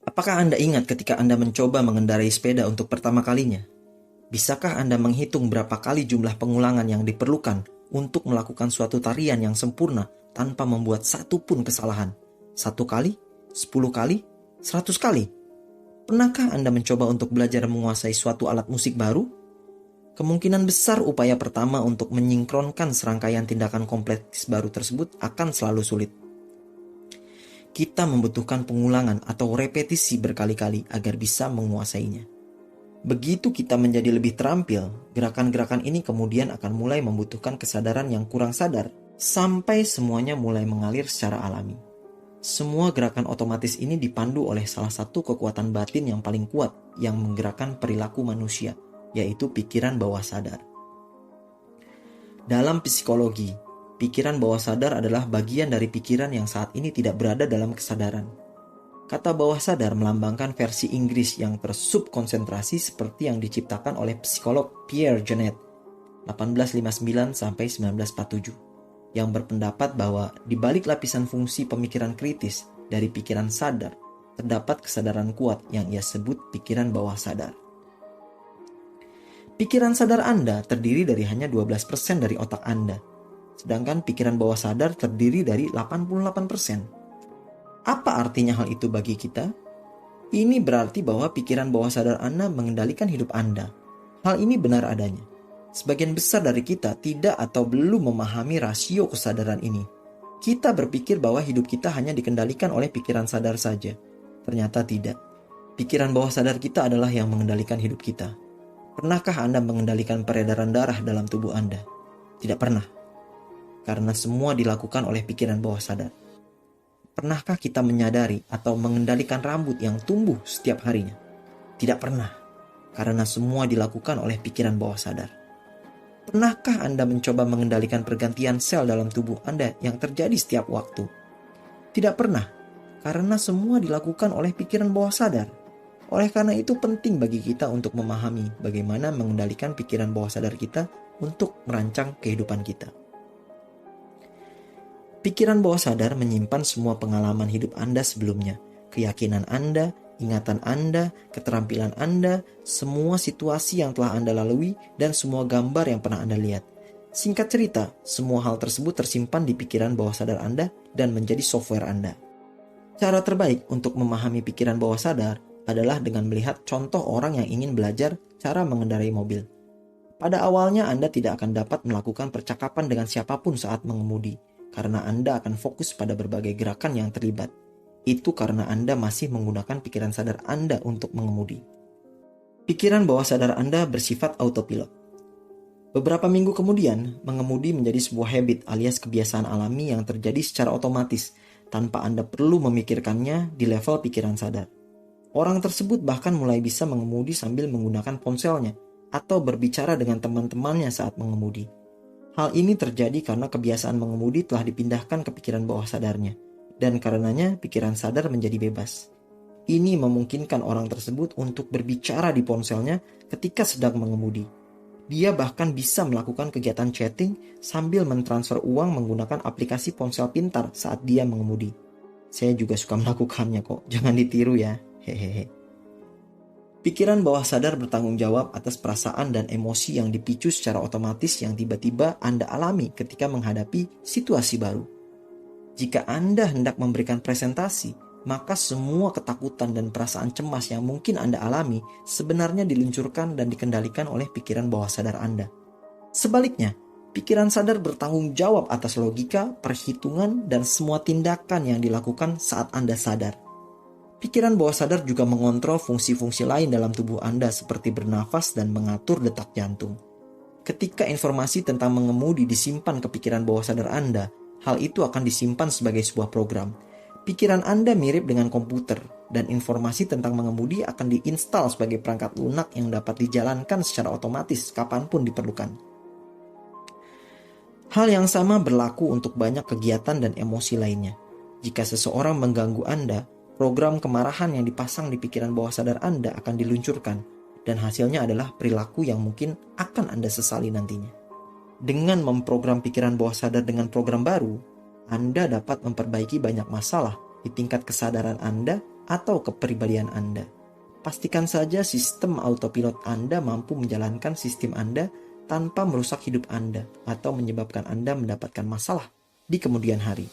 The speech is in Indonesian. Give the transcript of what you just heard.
Apakah Anda ingat ketika Anda mencoba mengendarai sepeda untuk pertama kalinya? Bisakah Anda menghitung berapa kali jumlah pengulangan yang diperlukan untuk melakukan suatu tarian yang sempurna tanpa membuat satu pun kesalahan? 1 kali? 10 kali? 100 kali? Pernahkah Anda mencoba untuk belajar menguasai suatu alat musik baru? Kemungkinan besar upaya pertama untuk menyingkronkan serangkaian tindakan kompleks baru tersebut akan selalu sulit. Kita membutuhkan pengulangan atau repetisi berkali-kali agar bisa menguasainya. Begitu kita menjadi lebih terampil, gerakan-gerakan ini kemudian akan mulai membutuhkan kesadaran yang kurang sadar, sampai semuanya mulai mengalir secara alami. Semua gerakan otomatis ini dipandu oleh salah satu kekuatan batin yang paling kuat yang menggerakkan perilaku manusia, yaitu pikiran bawah sadar. Dalam psikologi, pikiran bawah sadar adalah bagian dari pikiran yang saat ini tidak berada dalam kesadaran. Kata bawah sadar melambangkan versi Inggris yang tersubkonsentrasi seperti yang diciptakan oleh psikolog Pierre Janet 1859-1947 yang berpendapat bahwa di balik lapisan fungsi pemikiran kritis dari pikiran sadar terdapat kesadaran kuat yang ia sebut pikiran bawah sadar. Pikiran sadar Anda terdiri dari hanya 12% dari otak Anda, sedangkan pikiran bawah sadar terdiri dari 88%. Apa artinya hal itu bagi kita? Ini berarti bahwa pikiran bawah sadar Anda mengendalikan hidup Anda. Hal ini benar adanya. Sebagian besar dari kita tidak atau belum memahami rasio kesadaran ini. Kita berpikir bahwa hidup kita hanya dikendalikan oleh pikiran sadar saja. Ternyata tidak. Pikiran bawah sadar kita adalah yang mengendalikan hidup kita. Pernahkah Anda mengendalikan peredaran darah dalam tubuh Anda? Tidak pernah. Karena semua dilakukan oleh pikiran bawah sadar. Pernahkah kita menyadari atau mengendalikan rambut yang tumbuh setiap harinya? Tidak pernah, karena semua dilakukan oleh pikiran bawah sadar. Pernahkah Anda mencoba mengendalikan pergantian sel dalam tubuh Anda yang terjadi setiap waktu? Tidak pernah, karena semua dilakukan oleh pikiran bawah sadar. Oleh karena itu penting bagi kita untuk memahami bagaimana mengendalikan pikiran bawah sadar kita untuk merancang kehidupan kita. Pikiran bawah sadar menyimpan semua pengalaman hidup Anda sebelumnya, keyakinan Anda, ingatan Anda, keterampilan Anda, semua situasi yang telah Anda lalui, dan semua gambar yang pernah Anda lihat. Singkat cerita, semua hal tersebut tersimpan di pikiran bawah sadar Anda dan menjadi software Anda. Cara terbaik untuk memahami pikiran bawah sadar adalah dengan melihat contoh orang yang ingin belajar cara mengendarai mobil. Pada awalnya Anda tidak akan dapat melakukan percakapan dengan siapapun saat mengemudi, karena Anda akan fokus pada berbagai gerakan yang terlibat. Itu karena Anda masih menggunakan pikiran sadar Anda untuk mengemudi. Pikiran bawah sadar Anda bersifat autopilot. Beberapa minggu kemudian, mengemudi menjadi sebuah habit alias kebiasaan alami yang terjadi secara otomatis, tanpa Anda perlu memikirkannya di level pikiran sadar. Orang tersebut bahkan mulai bisa mengemudi sambil menggunakan ponselnya, atau berbicara dengan teman-temannya saat mengemudi. Hal ini terjadi karena kebiasaan mengemudi telah dipindahkan ke pikiran bawah sadarnya, dan karenanya pikiran sadar menjadi bebas. Ini memungkinkan orang tersebut untuk berbicara di ponselnya ketika sedang mengemudi. Dia bahkan bisa melakukan kegiatan chatting sambil mentransfer uang menggunakan aplikasi ponsel pintar saat dia mengemudi. Saya juga suka melakukannya kok, jangan ditiru ya, hehehe. Pikiran bawah sadar bertanggung jawab atas perasaan dan emosi yang dipicu secara otomatis yang tiba-tiba Anda alami ketika menghadapi situasi baru. Jika Anda hendak memberikan presentasi, maka semua ketakutan dan perasaan cemas yang mungkin Anda alami sebenarnya diluncurkan dan dikendalikan oleh pikiran bawah sadar Anda. Sebaliknya, pikiran sadar bertanggung jawab atas logika, perhitungan, dan semua tindakan yang dilakukan saat Anda sadar. Pikiran bawah sadar juga mengontrol fungsi-fungsi lain dalam tubuh Anda seperti bernafas dan mengatur detak jantung. Ketika informasi tentang mengemudi disimpan ke pikiran bawah sadar Anda, hal itu akan disimpan sebagai sebuah program. Pikiran Anda mirip dengan komputer, dan informasi tentang mengemudi akan diinstal sebagai perangkat lunak yang dapat dijalankan secara otomatis kapanpun diperlukan. Hal yang sama berlaku untuk banyak kegiatan dan emosi lainnya. Jika seseorang mengganggu Anda, program kemarahan yang dipasang di pikiran bawah sadar Anda akan diluncurkan, dan hasilnya adalah perilaku yang mungkin akan Anda sesali nantinya. Dengan memprogram pikiran bawah sadar dengan program baru, Anda dapat memperbaiki banyak masalah di tingkat kesadaran Anda atau kepribadian Anda. Pastikan saja sistem autopilot Anda mampu menjalankan sistem Anda tanpa merusak hidup Anda atau menyebabkan Anda mendapatkan masalah di kemudian hari.